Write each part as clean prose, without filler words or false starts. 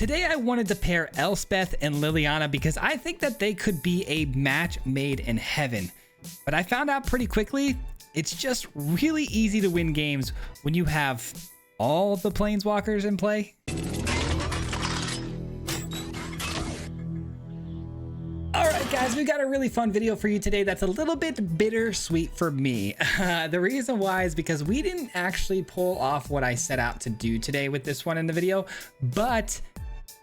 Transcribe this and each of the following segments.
Today I wanted to pair Elspeth and Liliana because I think that they could be a match made in heaven. But I found out pretty quickly, it's just really easy to win games when you have all the planeswalkers in play. Alright guys, we've got a really fun video for you today that's a little bit bittersweet for me. The reason why is because we didn't actually pull off what I set out to do today with this one in the video, but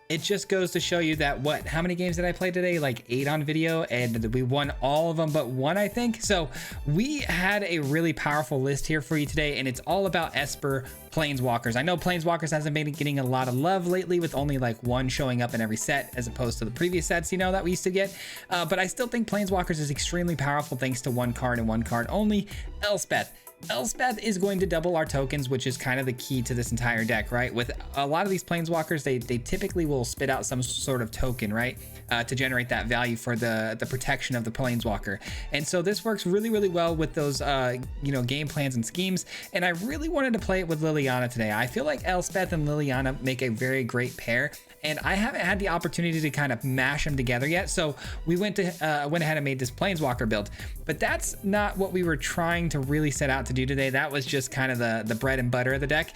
it just goes to show you that how many games did I play today? Like 8 on video, and we won all of them but one, I think. So we had a really powerful list here for you today, and it's all about Esper planeswalkers. I know planeswalkers hasn't been getting a lot of love lately, with only like one showing up in every set as opposed to the previous sets, you know, that we used to get. But I still think planeswalkers is extremely powerful thanks to one card and one card only, Elspeth. Elspeth is going to double our tokens, which is kind of the key to this entire deck, right? With a lot of these planeswalkers, they typically will spit out some sort of token, right? To generate that value for the protection of the planeswalker. And so this works really, really well with those, game plans and schemes. And I really wanted to play it with Liliana today. I feel like Elspeth and Liliana make a very great pair, and I haven't had the opportunity to kind of mash them together yet. So we went ahead and made this planeswalker build, but that's not what we were trying to really set out to do today. That was just kind of the bread and butter of the deck.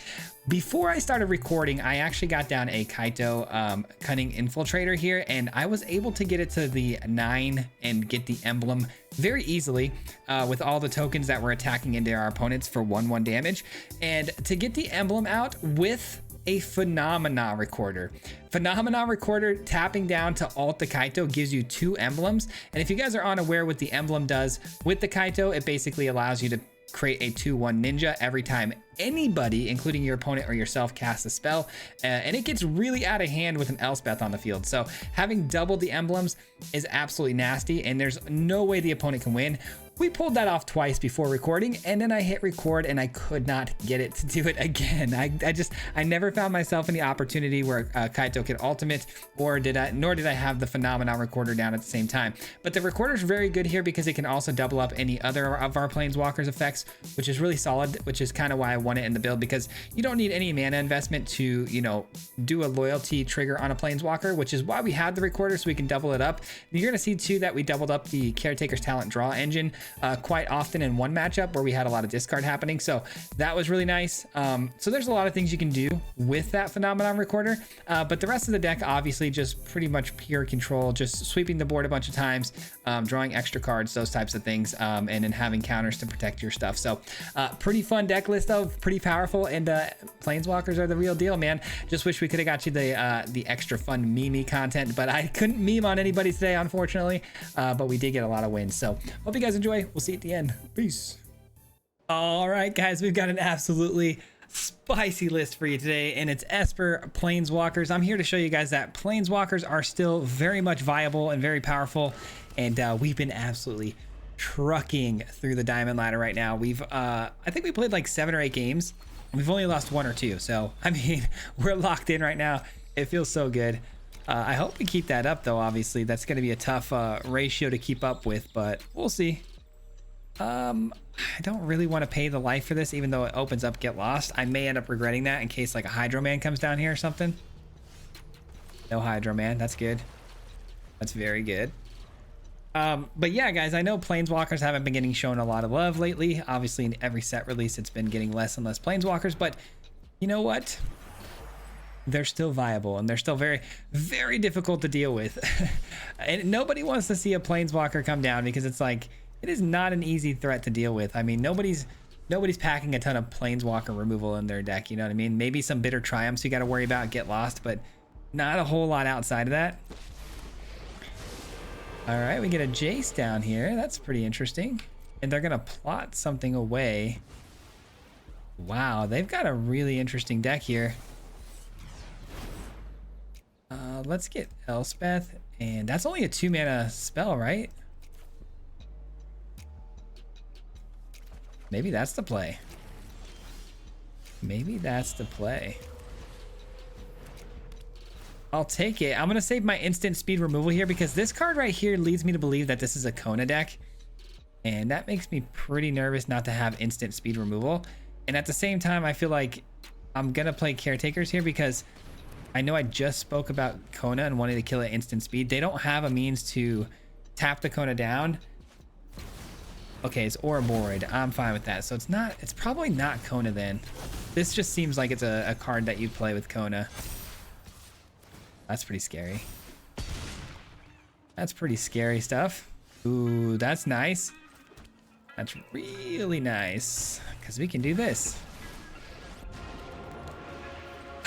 Before I started recording, I actually got down a Kaito Cunning Infiltrator here, and I was able to get it to the 9 and get the emblem very easily with all the tokens that were attacking into our opponents for 1/1 damage. And to get the emblem out with a Phenomena Recorder. Phenomena Recorder tapping down to alt the Kaito gives you 2 emblems. And if you guys are unaware what the emblem does with the Kaito, it basically allows you to create a 2/1 ninja every time anybody, including your opponent or yourself, casts a spell, and it gets really out of hand with an Elspeth on the field. So having doubled the emblems is absolutely nasty, and there's no way the opponent can win. We pulled that off twice before recording, and then I hit record and I could not get it to do it again. I never found myself in the opportunity where Kaito could ultimate, nor did I have the Phenomena Recorder down at the same time. But the recorder is very good here because it can also double up any other of our planeswalkers effects, which is really solid, which is kind of why I want it in the build, because you don't need any mana investment to, do a loyalty trigger on a planeswalker, which is why we have the recorder, so we can double it up. You're going to see too that we doubled up the Caretaker's Talent Draw engine quite often in one matchup where we had a lot of discard happening, so that was really nice. So there's a lot of things you can do with that Phenomenon Recorder, but the rest of the deck obviously just pretty much pure control, just sweeping the board a bunch of times, drawing extra cards, those types of things, and then having counters to protect your stuff. So pretty fun deck list though, pretty powerful, and planeswalkers are the real deal, man. Just wish we could have got you the extra fun meme content, but I couldn't meme on anybody today, unfortunately, but we did get a lot of wins. So hope you guys enjoy. We'll see you at the end. Peace. All right, guys, we've got an absolutely spicy list for you today, and it's Esper planeswalkers. I'm here to show you guys that planeswalkers are still very much viable and very powerful, and we've been absolutely trucking through the diamond ladder right now. We've I think we played like 7 or 8 games. We've only lost 1 or 2, so I mean, we're locked in right now. It feels so good. I hope we keep that up though. Obviously that's going to be a tough ratio to keep up with, but we'll see. I don't really want to pay the life for this, even though it opens up Get Lost. I may end up regretting that in case like a Hydro Man comes down here or something. No Hydro Man, that's good. That's very good. But yeah, guys, I know planeswalkers haven't been getting shown a lot of love lately. Obviously in every set release it's been getting less and less planeswalkers, but you know what? They're still viable, and they're still very, very difficult to deal with. And nobody wants to see a planeswalker come down because it's like, it is not an easy threat to deal with. I mean, nobody's packing a ton of planeswalker removal in their deck, you know what I mean? Maybe some bitter triumphs you got to worry about, Get Lost, but not a whole lot outside of that. All right, we get a Jace down here. That's pretty interesting. And they're gonna plot something away. Wow, they've got a really interesting deck here. Let's get Elspeth, and that's only a 2 mana spell, right? Maybe that's the play. Maybe that's the play. I'll take it. I'm gonna save my instant speed removal here because this card right here leads me to believe that this is a Kona deck, and that makes me pretty nervous not to have instant speed removal. And at the same time, I feel like I'm gonna play Caretakers here because I know I just spoke about Kona and wanting to kill at instant speed. They don't have a means to tap the Kona down. Okay, it's Ouroborid. I'm fine with that. So it's probably not Kona then. This just seems like it's a card that you play with Kona. That's pretty scary. That's pretty scary stuff. Ooh, that's nice. That's really nice because we can do this.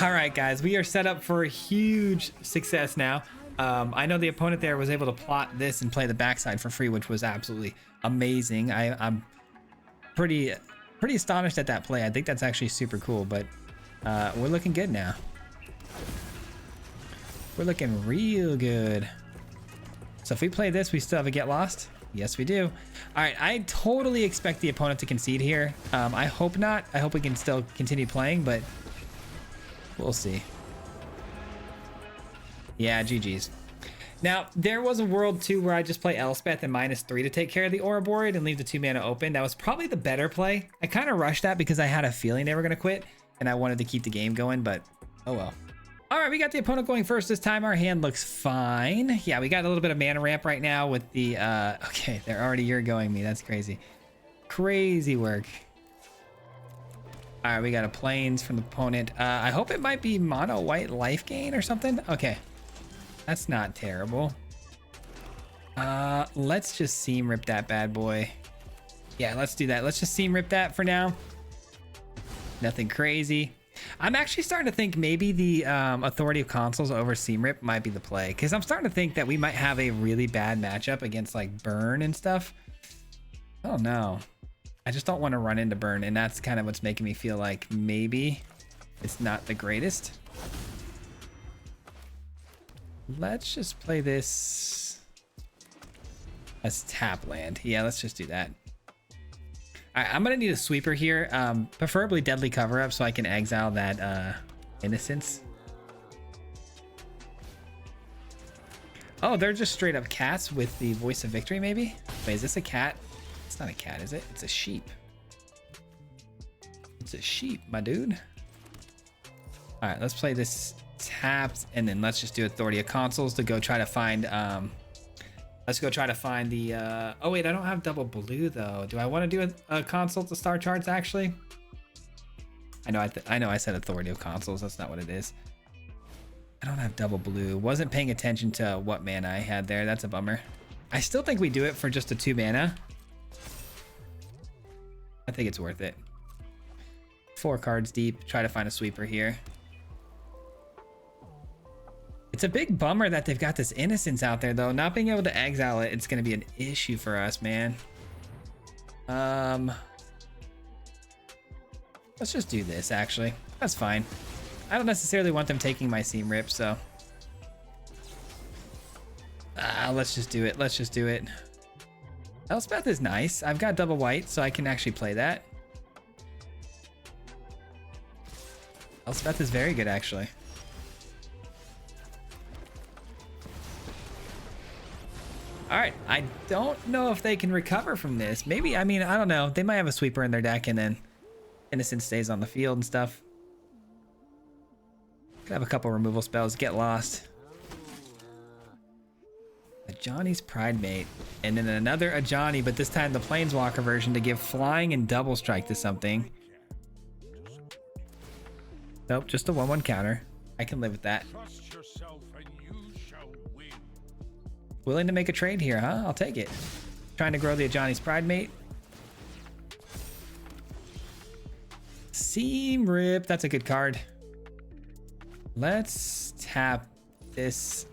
All right, guys, we are set up for a huge success now. I know the opponent there was able to plot this and play the backside for free, which was absolutely amazing. I'm pretty astonished at that play. I think that's actually super cool, but we're looking good now. We're looking real good. So if we play this, we still have a get lost. Yes, we do. All right, I totally expect the opponent to concede here. I hope not. I hope we can still continue playing, but we'll see. Yeah, GG's. Now, there was a world too where I just play Elspeth and -3 to take care of the Ouroborid and leave the 2 mana open. That was probably the better play. I kind of rushed that because I had a feeling they were going to quit and I wanted to keep the game going, but oh well. All right, we got the opponent going first this time. Our hand looks fine. Yeah, we got a little bit of mana ramp right now with the, okay, they're already Yurgoing me. That's crazy. Crazy work. All right, we got a plains from the opponent. I hope it might be mono white life gain or something. Okay, that's not terrible. Let's just seam rip that bad boy. Yeah, let's do that. Let's just seam rip that for now. Nothing crazy. I'm actually starting to think maybe the authority of consoles over seam rip might be the play, because I'm starting to think that we might have a really bad matchup against like burn and stuff. Oh no. I just don't want to run into burn, and that's kind of what's making me feel like maybe it's not the greatest. Let's just play this as tap land. Yeah, let's just do that. All right, I'm gonna need a sweeper here, preferably deadly cover up so I can exile that innocence. Oh, they're just straight up cats with the voice of victory maybe? Wait, is this a cat? It's not a cat, is it? It's a sheep. It's a sheep, my dude. All right, let's play this tapped, and then let's just do authority of consoles to go try to find let's go try to find the oh wait, I don't have double blue though. Do I want to do a console to star charts actually? I know I said authority of consoles. That's not what it is. I don't have double blue. Wasn't paying attention to what mana I had there. That's a bummer. I still think we do it for just a 2 mana. I think it's worth it. 4 cards deep. Try to find a sweeper here. It's a big bummer that they've got this innocence out there though. Not being able to exile it, it's going to be an issue for us, man. Let's just do this actually. That's fine. I don't necessarily want them taking my seam rip, so let's just do it. Let's just do it. Elspeth is nice. I've got double white, so I can actually play that. Elspeth is very good, actually. All right, I don't know if they can recover from this. Maybe, I mean, I don't know. They might have a sweeper in their deck, and then Innocent stays on the field and stuff. Could have a couple removal spells, get lost. Ajani's Pridemate, and then another Ajani, but this time the Planeswalker version to give flying and double strike to something. Nope, just a 1/1 counter. I can live with that. Willing to make a trade here, huh? I'll take it. Trying to grow the Ajani's Pridemate. Seam Rip, that's a good card. Let's tap this,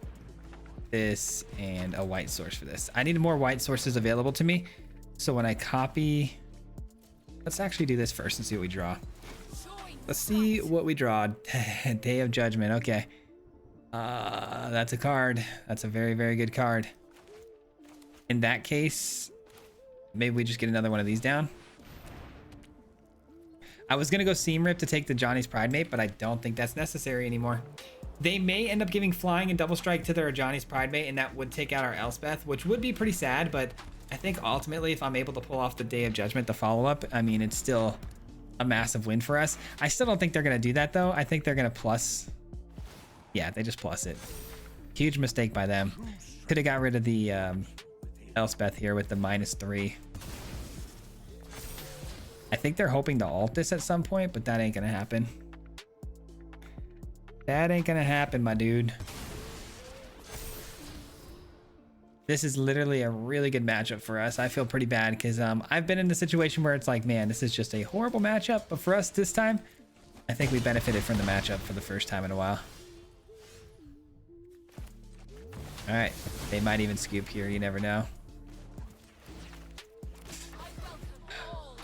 and a white source for this. I need more white sources available to me. So when I copy, let's actually do this first and see what we draw. Let's see what we draw. Day of Judgment, okay. That's a card. That's a very, very good card. In that case, maybe we just get another one of these down. I was gonna go Seam Rip to take the Johnny's Pridemate, but I don't think that's necessary anymore. They may end up giving flying and double strike to their Johnny's Pridemate, and that would take out our Elspeth, which would be pretty sad, but I think ultimately if I'm able to pull off the Day of Judgment, the follow-up, I mean, it's still a massive win for us. I still don't think they're gonna do that though. I think they're gonna plus Yeah, they just plus it. Huge mistake by them. Could have got rid of the Elspeth here with the -3. I think they're hoping to ult this at some point, but that ain't gonna happen. That ain't gonna happen, my dude. This is literally a really good matchup for us. I feel pretty bad because I've been in a situation where it's like, man, this is just a horrible matchup. But for us this time, I think we benefited from the matchup for the first time in a while. All right, they might even scoop here. You never know.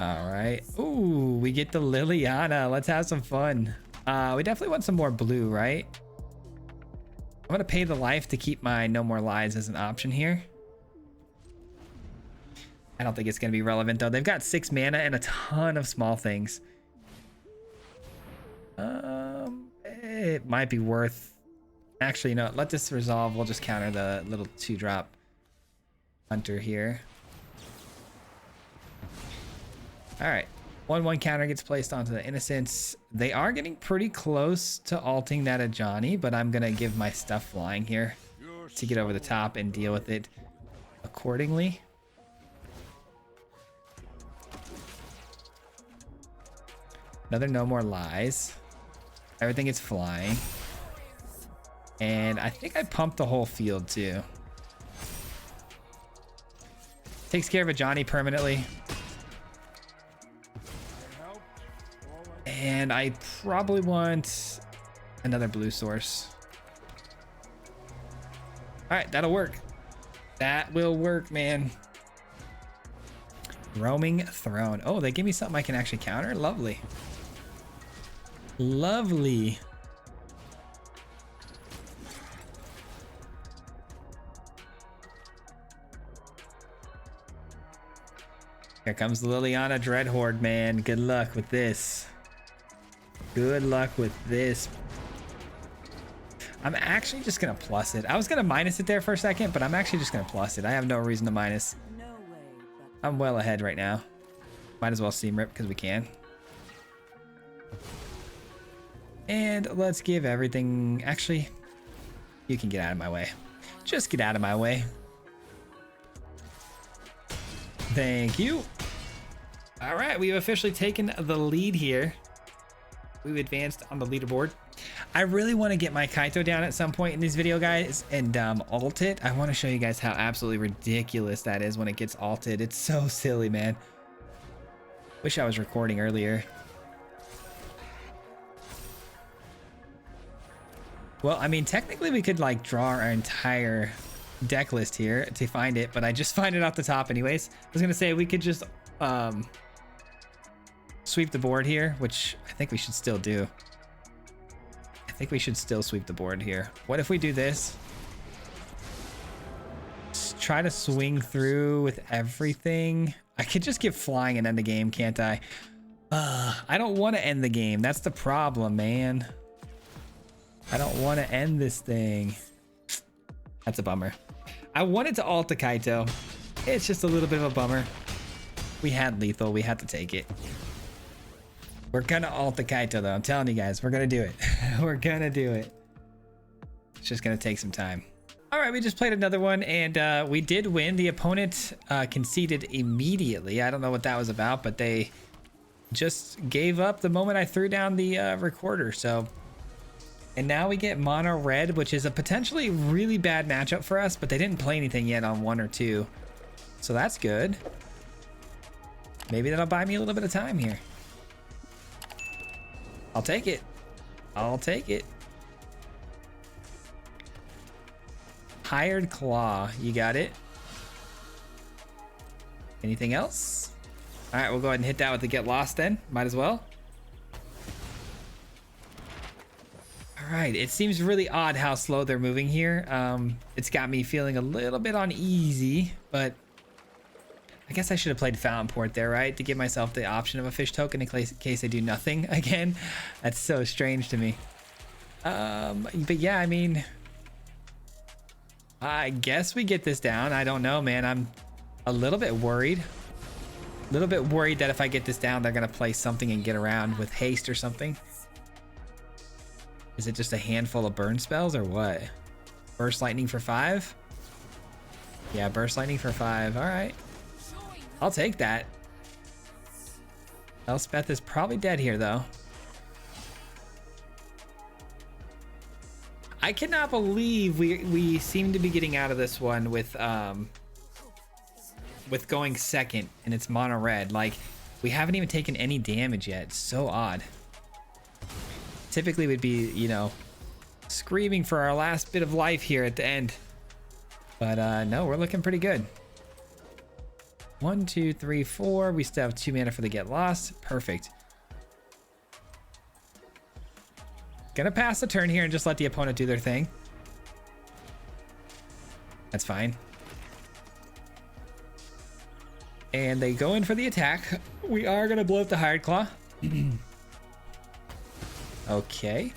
All right. Ooh, we get the Liliana. Let's have some fun. We definitely want some more blue, right? I'm gonna pay the life to keep my no more lies as an option here. I don't think it's gonna be relevant though. They've got 6 mana and a ton of small things. It might be worth. Actually, no. Let this resolve. We'll just counter the little 2-drop hunter here. All right. 1/1 counter gets placed onto the innocents. They are getting pretty close to alting that Ajani, but I'm gonna give my stuff flying here to get over the top and deal with it accordingly. Another no more lies. Everything is flying. And I think I pumped the whole field too. Takes care of Ajani permanently. And I probably want another blue source. All right, that'll work. That will work, man. Roaming Throne. Oh, they give me something I can actually counter. Lovely. Lovely. Here comes the Liliana Dreadhorde, man. Good luck with this. Good luck with this. I'm actually just gonna plus it. I was gonna minus it there for a second, but I'm actually just gonna plus it. I have no reason to minus. I'm well ahead right now. Might as well seam rip because we can. And let's give everything. Actually, you can get out of my way. Just get out of my way. Thank you. All right, we've officially taken the lead here. We've advanced on the leaderboard. I really want to get my Kaito down at some point in this video, guys, and ult it. I want to show you guys how absolutely ridiculous that is when it gets ulted. It's so silly, man. Wish I was recording earlier. Well, I mean, technically we could like draw our entire deck list here to find it, but I just find it off the top anyways. I was gonna say we could just sweep the board here, which I think we should still do. I think we should still sweep the board here. What if we do this? Just try to swing through with everything. I could just get flying and end the game, can't I? I don't want to end the game. That's the problem, man. I don't want to end this thing. That's a bummer. I wanted to ult the Kaito. It's just a little bit of a bummer. We had lethal. We had to take it. We're gonna ult the Kaito though. I'm telling you guys, we're gonna do it. We're gonna do it. It's just gonna take some time. All right, we just played another one and we did win. The opponent conceded immediately. I don't know what that was about, but they just gave up the moment I threw down the recorder. So, and now we get mono red, which is a potentially really bad matchup for us, but they didn't play anything yet on 1 or 2. So that's good. Maybe that'll buy me a little bit of time here. I'll take it. I'll take it. Hired Claw. You got it. Anything else? All right, we'll go ahead and hit that with the Get Lost then. Might as well. All right, it seems really odd how slow they're moving here. It's got me feeling a little bit uneasy, but I guess I should have played Fountain Port there, right? To give myself the option of a fish token in case I do nothing again. That's so strange to me. But yeah, I mean, I guess we get this down. I don't know, man. I'm a little bit worried. A little bit worried that if I get this down, they're going to play something and get around with haste or something. Is it just a handful of burn spells or what? Burst lightning for 5? Yeah, burst lightning for 5. All right. I'll take that. Elspeth is probably dead here though. I cannot believe we seem to be getting out of this one with going second and it's mono red. Like, we haven't even taken any damage yet. It's so odd. Typically we'd be, you know, screaming for our last bit of life here at the end. But no, we're looking pretty good. 1, 2, 3, 4. We still have 2 mana for the get lost. Perfect. Gonna pass the turn here and just let the opponent do their thing. That's fine. And they go in for the attack. We are gonna blow up the Hired Claw. Okay.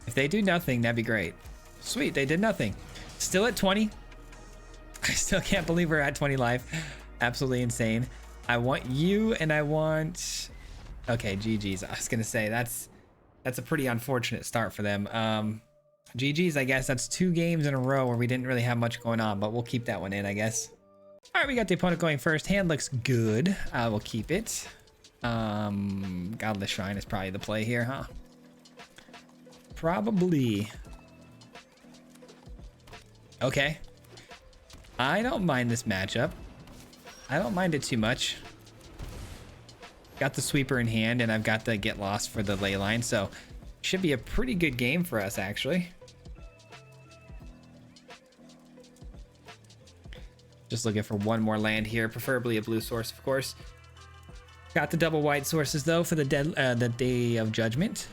If they do nothing, that'd be great. Sweet, they did nothing. Still at 20. I still can't believe we're at 20 life. Absolutely insane. I want you and I want... Okay, GG's. I was gonna say that's a pretty unfortunate start for them. GG's, I guess. That's 2 games in a row where we didn't really have much going on, but we'll keep that one in, I guess. All right, we got the opponent going first. Hand looks good. I will keep it. Godless Shrine is probably the play here, huh? Probably. Okay. I don't mind this matchup. I don't mind it too much. Got the sweeper in hand and I've got the get lost for the ley line, so should be a pretty good game for us actually. Just looking for one more land here, preferably a blue source, of course. Got the double white sources though for the Day of Judgment.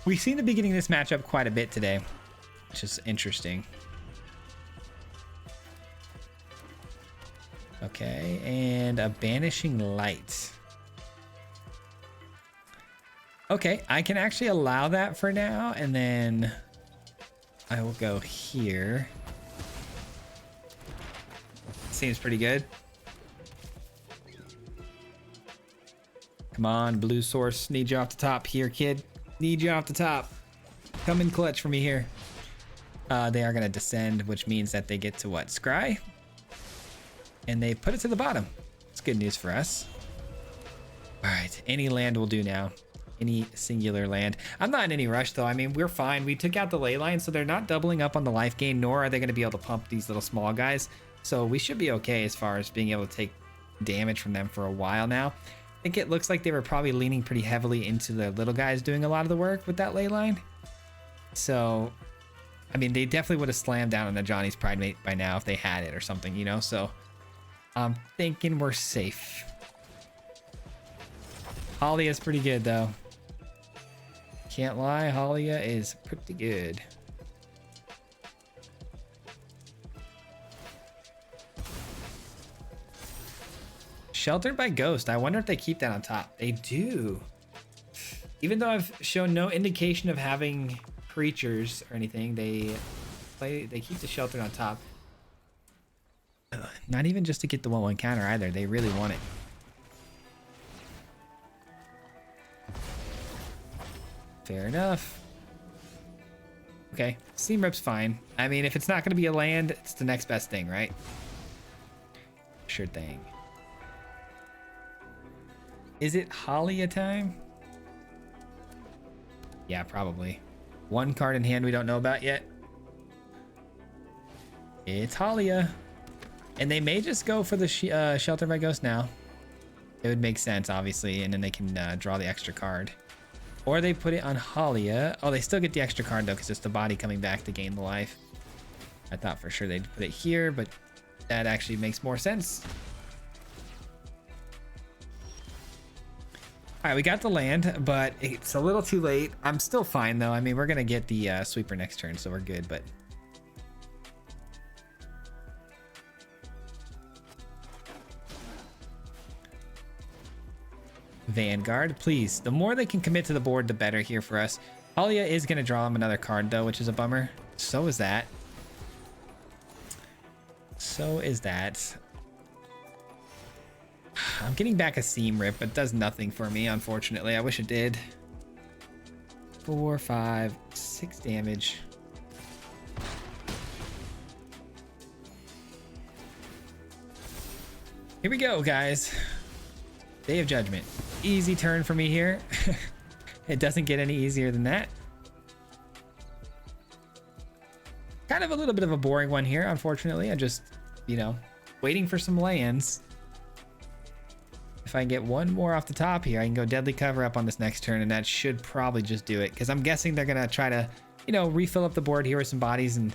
We seem to be getting this matchup quite a bit today, which is interesting. Okay, and a Banishing Light. Okay, I can actually allow that for now, and then I will go here. Seems pretty good. Come on, blue source. Need you off the top here, kid. Need you off the top. Come in clutch for me here. They are going to descend, which means that they get to what? Scry? And they put it to the bottom. It's good news for us. All right, any land will do now. Any singular land. I'm not in any rush though. I mean, we're fine. We took out the ley line, so they're not doubling up on the life gain, nor are they going to be able to pump these little small guys. So we should be okay as far as being able to take damage from them for a while now. I think it looks like they were probably leaning pretty heavily into the little guys doing a lot of the work with that ley line. So, I mean, they definitely would have slammed down on the Johnny's Pride Mate by now if they had it or something, you know? So, I'm thinking we're safe. Halia is pretty good, though. Can't lie, Halia is pretty good. Sheltered by Ghost. I wonder if they keep that on top. They do. Even though I've shown no indication of having creatures or anything, they keep the Sheltered on top. Not even just to get the 1/1 counter either. They really want it. Fair enough. Okay, Steam Rip's fine. I mean, if it's not going to be a land, it's the next best thing, right? Sure thing. Is it Halia time? Yeah, probably. One card in hand we don't know about yet. It's Halia. And they may just go for the Shelter by Ghost now. It would make sense, obviously, and then they can draw the extra card. Or they put it on Halia. Oh, they still get the extra card, though, because it's the body coming back to gain the life. I thought for sure they'd put it here, but that actually makes more sense. All right, we got the land, but it's a little too late. I'm still fine, though. I mean, we're going to get the sweeper next turn, so we're good, but... Vanguard, please. The more they can commit to the board, the better here for us. Halia is going to draw him another card, though, which is a bummer. So is that. So is that. I'm getting back a seam rip, but it does nothing for me, unfortunately. I wish it did. 4, 5, 6 damage. Here we go, guys. Day of Judgment. Easy turn for me here. It doesn't get any easier than that. Kind of a little bit of a boring one here, unfortunately. I'm just, you know, waiting for some lands. If I can get one more off the top here, I can go Deadly Cover Up on this next turn, and that should probably just do it. Because I'm guessing they're going to try to, you know, refill up the board here with some bodies and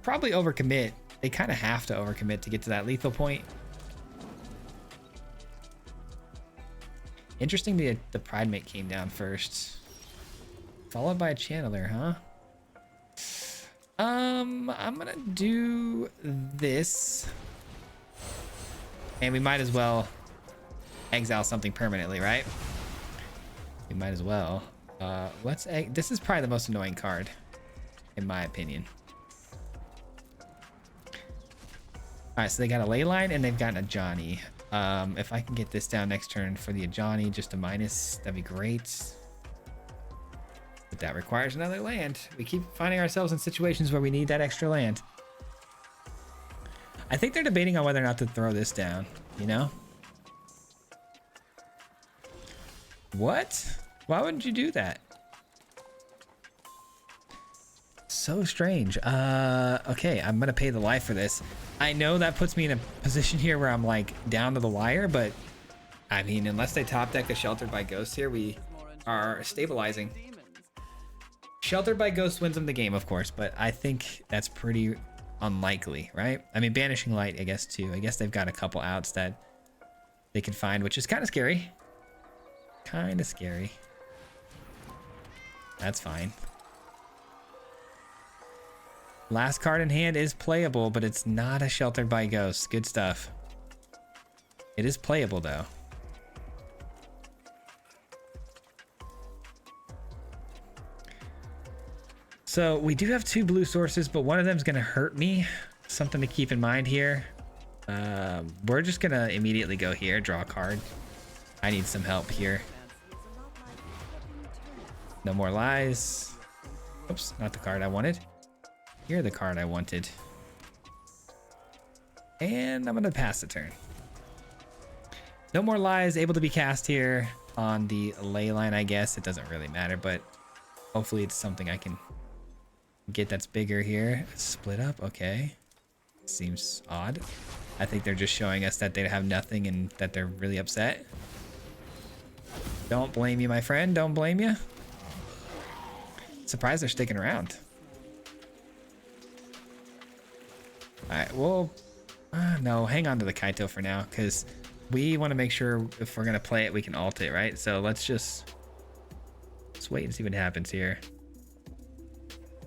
probably overcommit. They kind of have to overcommit to get to that lethal point. Interesting the Pride Mate came down first. Followed by a Channeler, huh? I'm gonna do this. And we might as well exile something permanently, right? We might as well. This is probably the most annoying card, in my opinion. Alright, so they got a Leyline and they've got a Johnny. If I can get this down next turn for the Ajani, just a minus, that'd be great. But that requires another land. We keep finding ourselves in situations where we need that extra land. I think they're debating on whether or not to throw this down, you know? What? Why wouldn't you do that? So strange. Okay, I'm gonna pay the life for this. I know that puts me in a position here where I'm like down to the wire, but I mean, unless they top deck a Sheltered by Ghost here, we are stabilizing. Sheltered by Ghost wins them the game, of course, but I think that's pretty unlikely, right? I mean, Banishing Light, I guess, too. I guess they've got a couple outs that they can find, which is kind of scary. Kind of scary. That's fine. Last card in hand is playable, but it's not a Sheltered by Ghosts. Good stuff. It is playable, though. So we do have 2 blue sources, but one of them is going to hurt me. Something to keep in mind here. We're just going to immediately go here, draw a card. I need some help here. No more lies. Oops, not the card I wanted. You're the card I wanted. And I'm going to pass the turn. No more lies, able to be cast here on the Leyline, I guess. It doesn't really matter, but hopefully it's something I can get that's bigger here. Split up, okay. Seems odd. I think they're just showing us that they have nothing and that they're really upset. Don't blame you, my friend. Don't blame you. Surprised they're sticking around. All right, well, no, hang on to the Kaito for now, because we want to make sure if we're going to play it, we can ult it, right? So let's wait and see what happens here.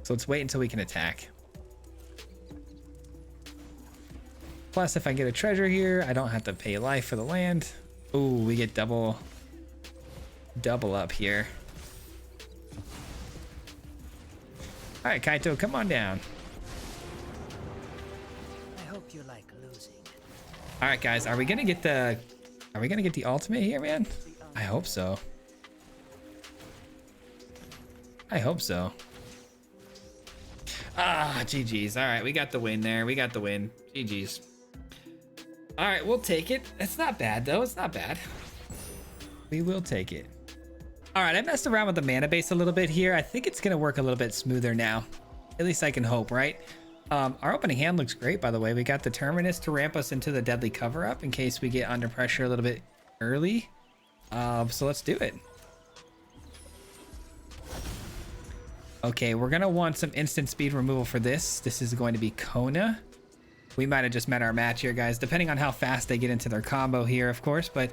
So let's wait until we can attack. Plus, if I get a treasure here, I don't have to pay life for the land. Ooh, we get double up here. All right, Kaito, come on down. You like losing. All right, guys, are we gonna get the ultimate here, man? I hope so. I hope so. Ah, GG's. All right, we got the win there. We got the win. GG's. All right, we'll take it. It's not bad though. It's not bad. We will take it. All right, I messed around with the mana base a little bit here. I think it's gonna work a little bit smoother now. At least I can hope, right? Our opening hand looks great, by the way. We got the Terminus to ramp us into the Deadly Cover Up in case we get under pressure a little bit early. So let's do it. Okay, we're gonna want some instant speed removal for this. This is going to be Kona. We might have just met our match here, guys, depending on how fast they get into their combo here, of course, but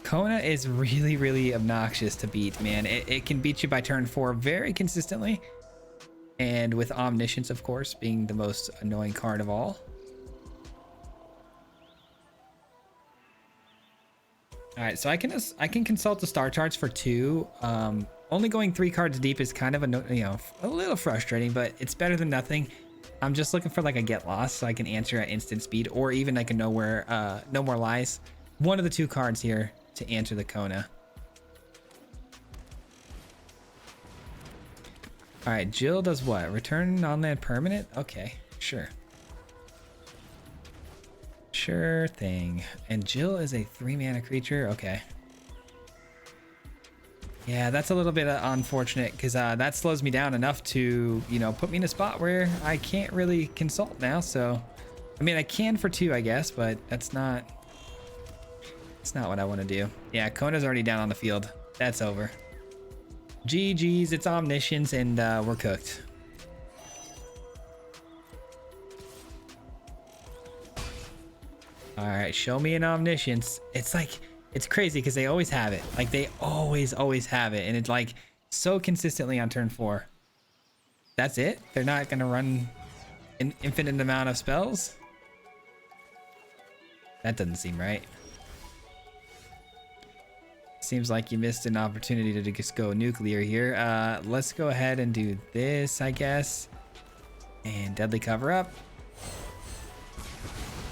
Kona is really, really obnoxious to beat, man. It can beat you by turn 4 very consistently. And with Omniscience, of course, being the most annoying card of all. All right, so I can consult the star charts for 2. Only going 3 cards deep is kind of a little frustrating, but it's better than nothing. I'm just looking for like a get lost so I can answer at instant speed, or even like a no more lies. one of the two cards here to answer the Kona. All right, Jill does what? Return on-land permanent? Okay, sure. Sure thing. And Jill is a 3-mana creature? Okay. Yeah, that's a little bit unfortunate because that slows me down enough to, you know, put me in a spot where I can't really consult now. So, I mean, I can for 2, I guess, but that's not what I want to do. Yeah, Kona's already down on the field. That's over. GG's, it's Omniscience, and we're cooked. All right, show me an Omniscience. It's like, it's crazy because they always have it. Like, they always have it. And it's like so consistently on turn 4. That's it? They're not going to run an infinite amount of spells? That doesn't seem right. Seems like you missed an opportunity to just go nuclear here. Let's go ahead and do this, I guess. And deadly cover up.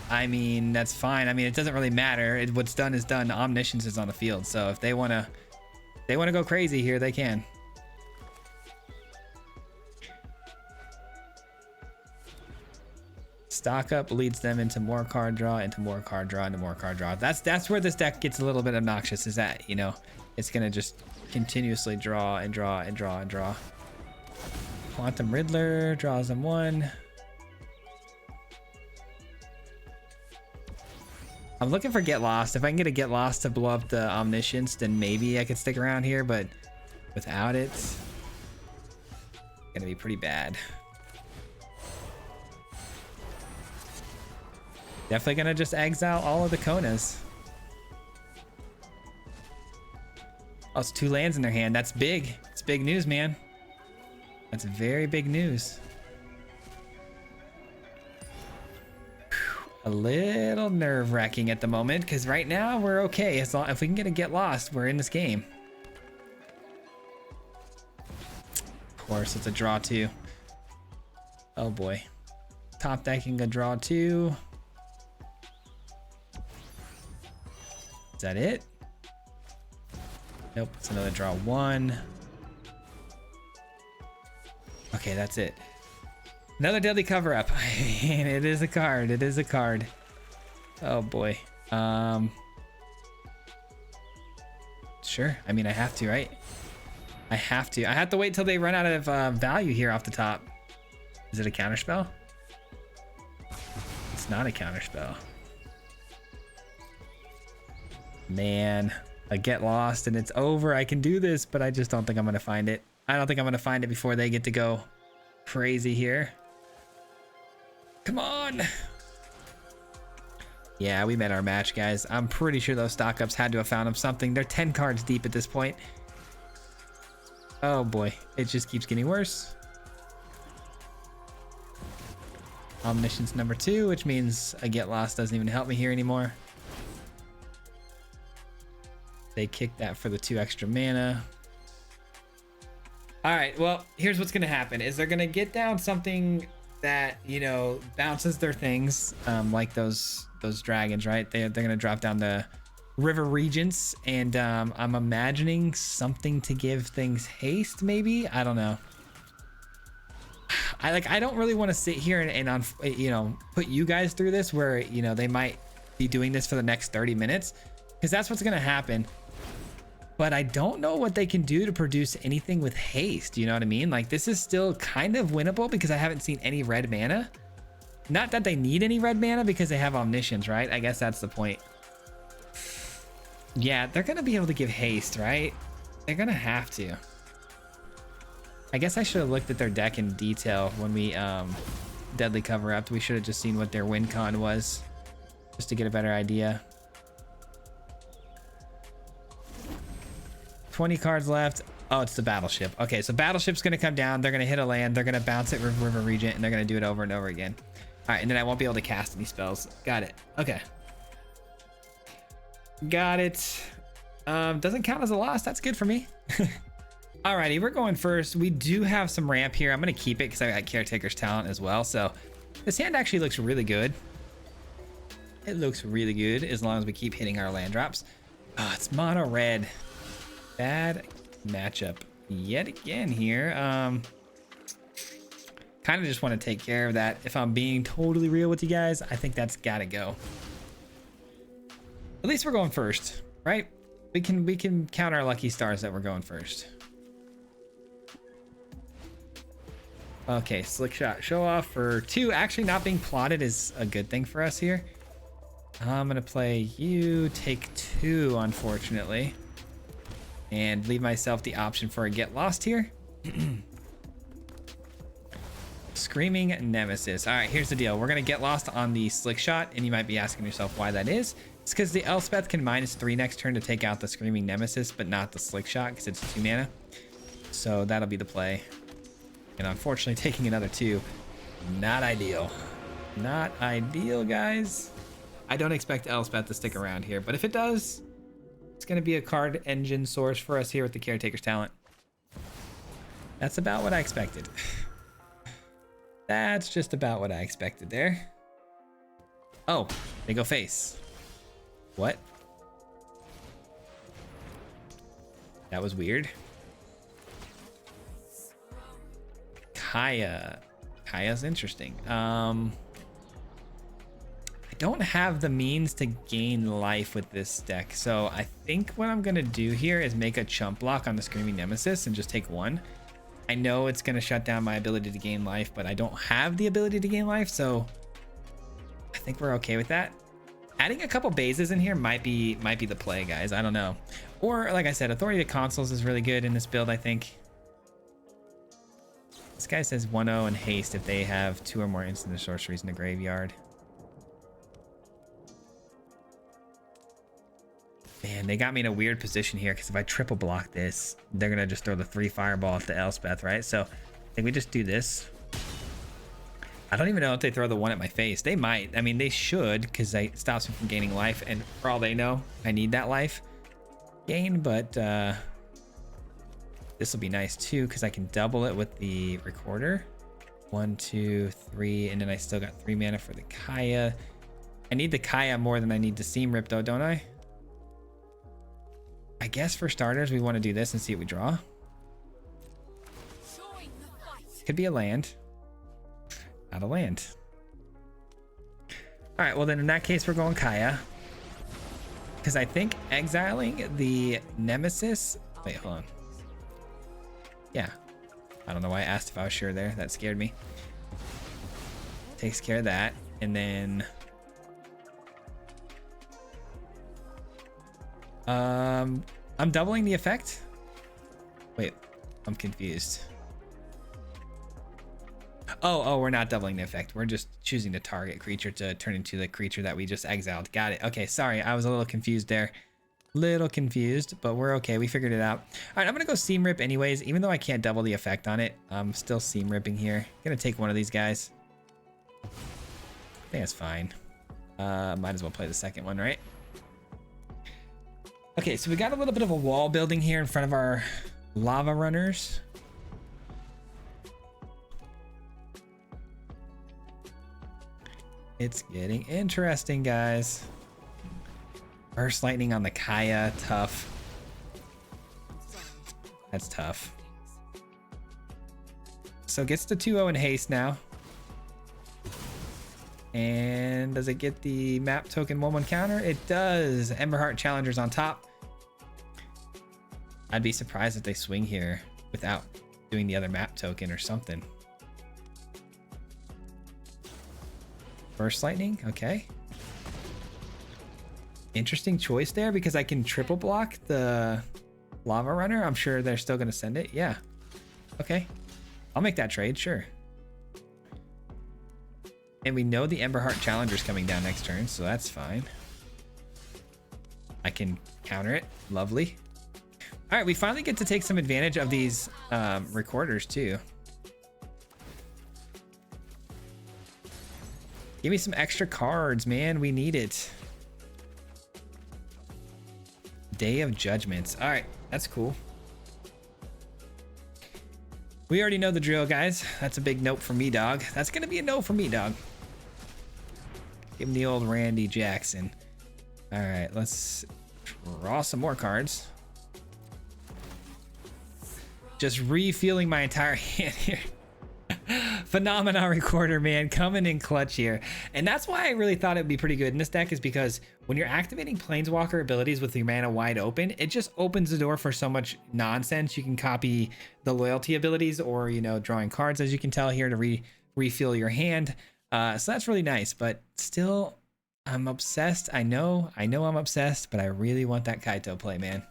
I mean, that's fine. I mean, it doesn't really matter. What's done is done. Omniscience is on the field. So if they want to go crazy here, they can. Stock up leads them into more card draw, into more card draw, into more card draw. That's where this deck gets a little bit obnoxious, is that, you know, it's going to just continuously draw and draw and draw and draw. Quantum Riddler draws them 1. I'm looking for Get Lost. If I can get a Get Lost to blow up the Omniscience, then maybe I could stick around here, but without it, it's gonna be pretty bad. Definitely gonna just exile all of the Konas. Oh, it's 2 lands in their hand. That's big. It's big news, man. That's very big news. A little nerve-wracking at the moment because right now we're okay. As long if we can get Lost, we're in this game. Of course, it's a draw 2. Oh boy. Top decking a draw 2. Is that it? Nope, it's another draw 1. Okay, that's it. Another deadly cover up. And it is a card. It is a card. Oh boy. Sure. I mean, I have to, right? I have to. I have to wait till they run out of value here off the top. Is it a counterspell? It's not a counterspell. Man, I get lost and it's over. I can do this, but I just don't think I'm gonna find it. I don't think I'm gonna find it before they get to go crazy here. Come on. Yeah, we met our match, guys. I'm pretty sure those stock ups had to have found them something. They're 10 cards deep at this point. Oh boy, it just keeps getting worse. Omniscience number 2, which means a Get Lost doesn't even help me here anymore. They kicked that for the 2 extra mana. All right, well, here's what's gonna happen is they're gonna get down something that, you know, bounces their things, like those dragons, right? They're gonna drop down the River Regents, and I'm imagining something to give things haste, maybe. I don't know. I don't really want to sit here and you know, put you guys through this where, you know, they might be doing this for the next 30 minutes because that's what's gonna happen. But I don't know what they can do to produce anything with haste. You know what I mean? Like, this is still kind of winnable because I haven't seen any red mana. Not that they need any red mana because they have Omniscience, right? I guess that's the point. Yeah, they're going to be able to give haste, right? They're going to have to. I guess I should have looked at their deck in detail when we deadly cover up. We should have just seen what their win con was just to get a better idea. 20 cards left. Oh, it's the Battleship. Okay, so Battleship's gonna come down. They're gonna hit a land. They're gonna bounce it with River Regent, and they're gonna do it over and over again. All right, and then I won't be able to cast any spells. Got it. Okay. Got it. Doesn't count as a loss. That's good for me. Alrighty, we're going first. We do have some ramp here. I'm gonna keep it because I got Caretaker's Talent as well. So this hand actually looks really good. It looks really good as long as we keep hitting our land drops. Oh, it's mono red. Bad matchup yet again here. Kind of just want to take care of that. If I'm being totally real with you guys, I think that's gotta go. At least we're going first, right? We can count our lucky stars that we're going first. Okay, slick shot show off for 2. Actually not being plotted is a good thing for us here. I'm gonna play you, take 2, unfortunately, and leave myself the option for a get lost here. Screaming Nemesis. All right, here's the deal. We're gonna get lost on the slick shot, and you might be asking yourself why that is. It's because the Elspeth can -3 next turn to take out the Screaming Nemesis, but not the slick shot because it's 2 mana. So that'll be the play. And unfortunately, taking another 2, not ideal. Not ideal, guys. I don't expect Elspeth to stick around here, but if it does, it's going to be a card engine source for us here with the Caretaker's Talent. That's about what I expected. That's just about what I expected there. Oh, they go face. What? That was weird. Kaya's interesting. I don't have the means to gain life with this deck, so I think what I'm gonna do here is make a chump block on the Screaming Nemesis and just take 1. I know it's gonna shut down my ability to gain life, but I don't have the ability to gain life, so I think we're okay with that. Adding a couple bases in here might be the play, guys. I don't know. Or like I said, Authority to Consoles is really good in this build, I think. This guy says 1-0 and haste if they have 2 or more instant or sorceries in the graveyard. Man, they got me in a weird position here because if I triple block this, they're going to just throw the 3 fireball at the Elspeth, right? So I think we just do this. I don't even know if they throw the 1 at my face. They might. I mean, they should because it stops me from gaining life. And for all they know, I need that life gain, but this will be nice too because I can double it with the Recorder. 1, 2, 3, and then I still got 3 mana for the Kaya. I need the Kaya more than I need the Seam Rip though, don't I? I guess for starters, we want to do this and see what we draw. Could be a land. Not a land. All right, well then in that case, we're going Kaya. Because I think exiling the Nemesis... Wait, hold on. Yeah. I don't know why I asked if I was sure there. That scared me. Takes care of that. And then... I'm doubling the effect. Wait, I'm confused. Oh, we're not doubling the effect. We're just choosing the target creature to turn into the creature that we just exiled. Got it. Okay, sorry. I was a little confused there. Little confused, but we're okay. We figured it out. All right, I'm going to go Seam Rip anyways. Even though I can't double the effect on it, I'm still Seam Ripping here. Going to take one of these guys. I think that's fine. Might as well play the second one, right? Okay, so we got a little bit of a wall building here in front of our lava runners. It's getting interesting, guys. Burst Lightning on the Kaya, tough. That's tough. So gets the 2-0 in haste now. And does it get the map token 1/1 counter? It does. Emberheart Challenger's on top. I'd be surprised if they swing here without doing the other map token or something. Burst Lightning, okay. Interesting choice there because I can triple block the Lava Runner. I'm sure they're still going to send it. Yeah. Okay. I'll make that trade, sure. And we know the Emberheart Challenger's coming down next turn, so that's fine. I can counter it. Lovely. All right, we finally get to take some advantage of these recorders too. Give me some extra cards, man. We need it. Day of Judgments. All right, that's cool. We already know the drill, guys. That's a big note for me, dog. That's gonna be a no for me, dog. Give him the old Randy Jackson. All right, let's draw some more cards. Just refueling my entire hand here. Phenomena Recorder, man, coming in clutch here. And that's why I really thought it would be pretty good in this deck, is because when you're activating Planeswalker abilities with your mana wide open, it just opens the door for so much nonsense. You can copy the loyalty abilities or, you know, drawing cards, as you can tell here, to refuel your hand. So that's really nice, but still, I'm obsessed. I know I'm obsessed, but I really want that Kaito play, man.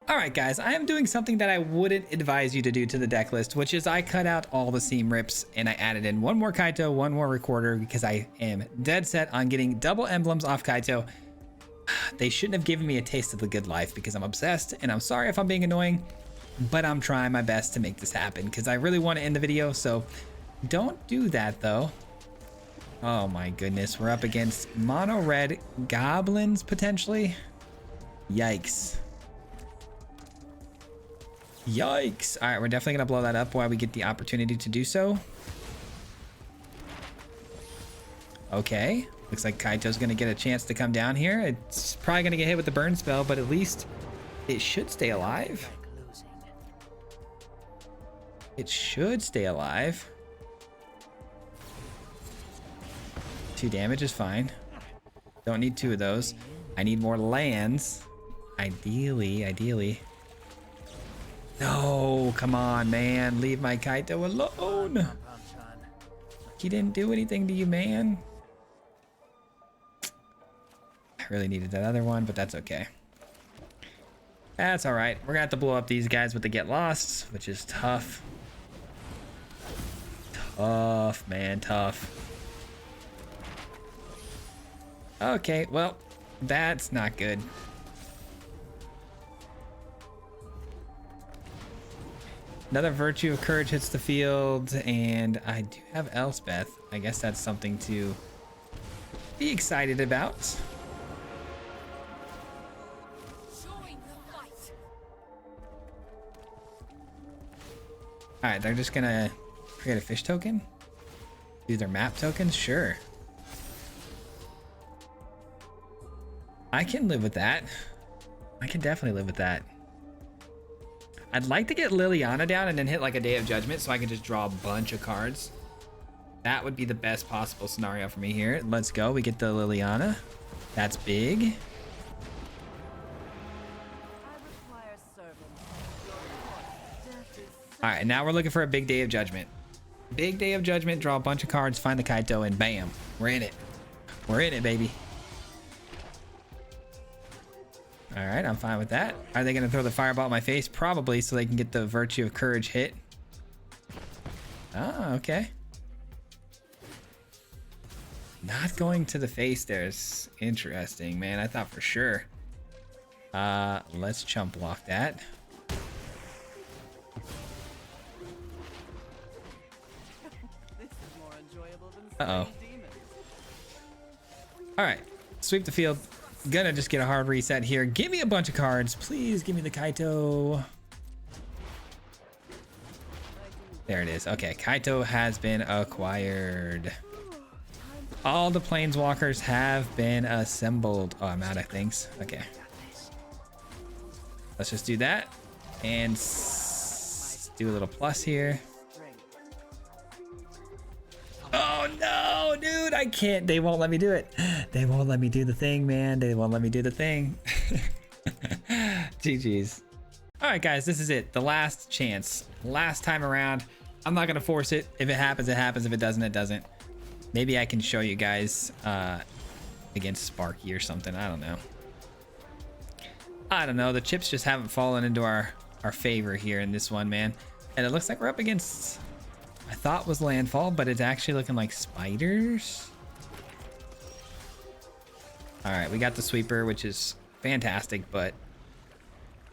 All right, guys, I am doing something that I wouldn't advise you to do to the deck list, which is I cut out all the seam rips and I added in one more Kaito, one more Recorder, because I am dead set on getting double emblems off Kaito. They shouldn't have given me a taste of the good life because I'm obsessed, and I'm sorry if I'm being annoying, but I'm trying my best to make this happen because I really want to end the video, so don't do that, though. Oh my goodness, we're up against mono red goblins, potentially. Yikes. Yikes. All right, we're definitely gonna blow that up while we get the opportunity to do so. Okay, looks like Kaito's gonna get a chance to come down here. It's probably gonna get hit with the burn spell, but at least it should stay alive. It should stay alive. 2 damage is fine. Don't need 2 of those. I need more lands. Ideally. No, come on, man. Leave my Kaito alone. He didn't do anything to you, man. I really needed that other one, but that's okay. That's all right. We're gonna have to blow up these guys with the Get Lost, which is tough. Tough, man, tough. Okay, well, that's not good. Another Virtue of Courage hits the field, and I do have Elspeth. I guess that's something to be excited about. All right, they're just gonna create a fish token? Do their map tokens? Sure. I can live with that. I can definitely live with that. I'd like to get Liliana down and then hit like a Day of Judgment so I can just draw a bunch of cards. That would be the best possible scenario for me here. Let's go. We get the Liliana. That's big. All right, now we're looking for a big Day of Judgment. Big Day of Judgment, draw a bunch of cards, find the Kaito, and bam, we're in it. We're in it, baby. All right, I'm fine with that. Are they going to throw the fireball at my face? Probably, so they can get the Virtue of Courage hit. Oh, okay. Not going to the face there's interesting, man. I thought for sure. Let's chump block that. Uh-oh. All right, sweep the field. Gonna just get a hard reset here. Give me a bunch of cards. Please give me the Kaito. There it is. Okay, Kaito has been acquired. All the Planeswalkers have been assembled. Oh, I'm out of things. Okay. Let's just do that. And do a little plus here. Oh no, dude, I can't. They won't let me do it. They won't let me do the thing, man. They won't let me do the thing. GG's. All right, guys, this is it. The last chance. Last time around. I'm not going to force it. If it happens, it happens. If it doesn't, it doesn't. Maybe I can show you guys against Sparky or something. I don't know. I don't know. The chips just haven't fallen into our favor here in this one, man. And it looks like we're up against... I thought was landfall, but it's actually looking like spiders. All right, we got the sweeper, which is fantastic, but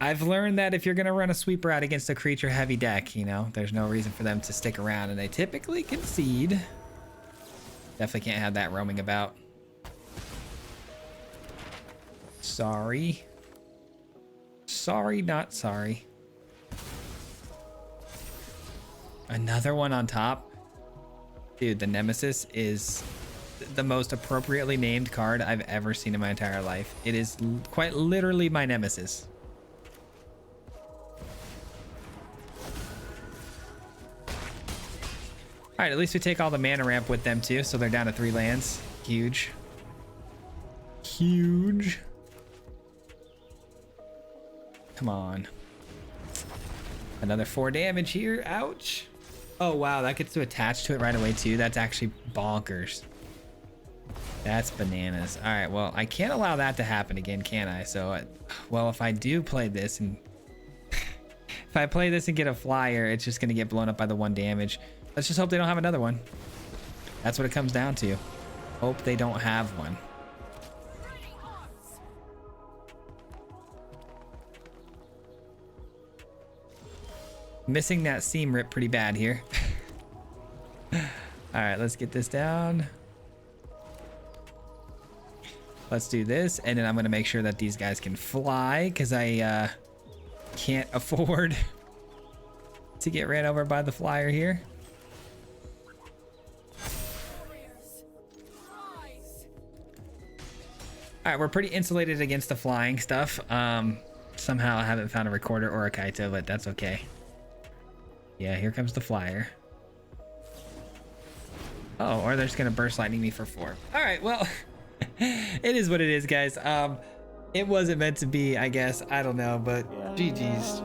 I've learned that if you're gonna run a sweeper out against a creature heavy deck, you know, there's no reason for them to stick around, and they typically concede. Definitely can't have that roaming about. Sorry. Sorry, not sorry. Another one on top. Dude, the Nemesis is the most appropriately named card I've ever seen in my entire life. It is quite literally my nemesis. All right, at least we take all the mana ramp with them too, so they're down to 3 lands. Huge. Huge. Come on. Another 4 damage here. Ouch. Oh, wow. That gets to attach to it right away too. That's actually bonkers. That's bananas. All right, well, I can't allow that to happen again, can I? So, well, if I do play this and if I play this and get a flyer, it's just going to get blown up by the 1 damage. Let's just hope they don't have another one. That's what it comes down to. Hope they don't have one. Missing that seam rip pretty bad here. All right, let's get this down. Let's do this, and then I'm gonna make sure that these guys can fly because I can't afford to get ran over by the flyer here. All right, we're pretty insulated against the flying stuff. Somehow I haven't found a recorder or a Kaito, but that's okay. Yeah, here comes the flyer. Oh, or they're just gonna burst lightning me for 4. All right, well, it is what it is, guys. It wasn't meant to be, I guess. I don't know, but GG's.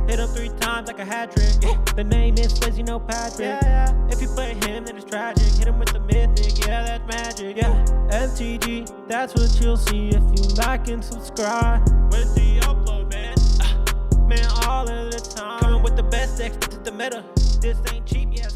Hit him 3 times like a hat trick. The name is Swayze, no Patrick. If you play him, then it's tragic. Hit him with the mythic, yeah, that's magic. MTG, that's what you'll see if you like and subscribe. With the upload, man. Man, all of the time. Coming with the best decks, this is the meta. This ain't cheap, yeah.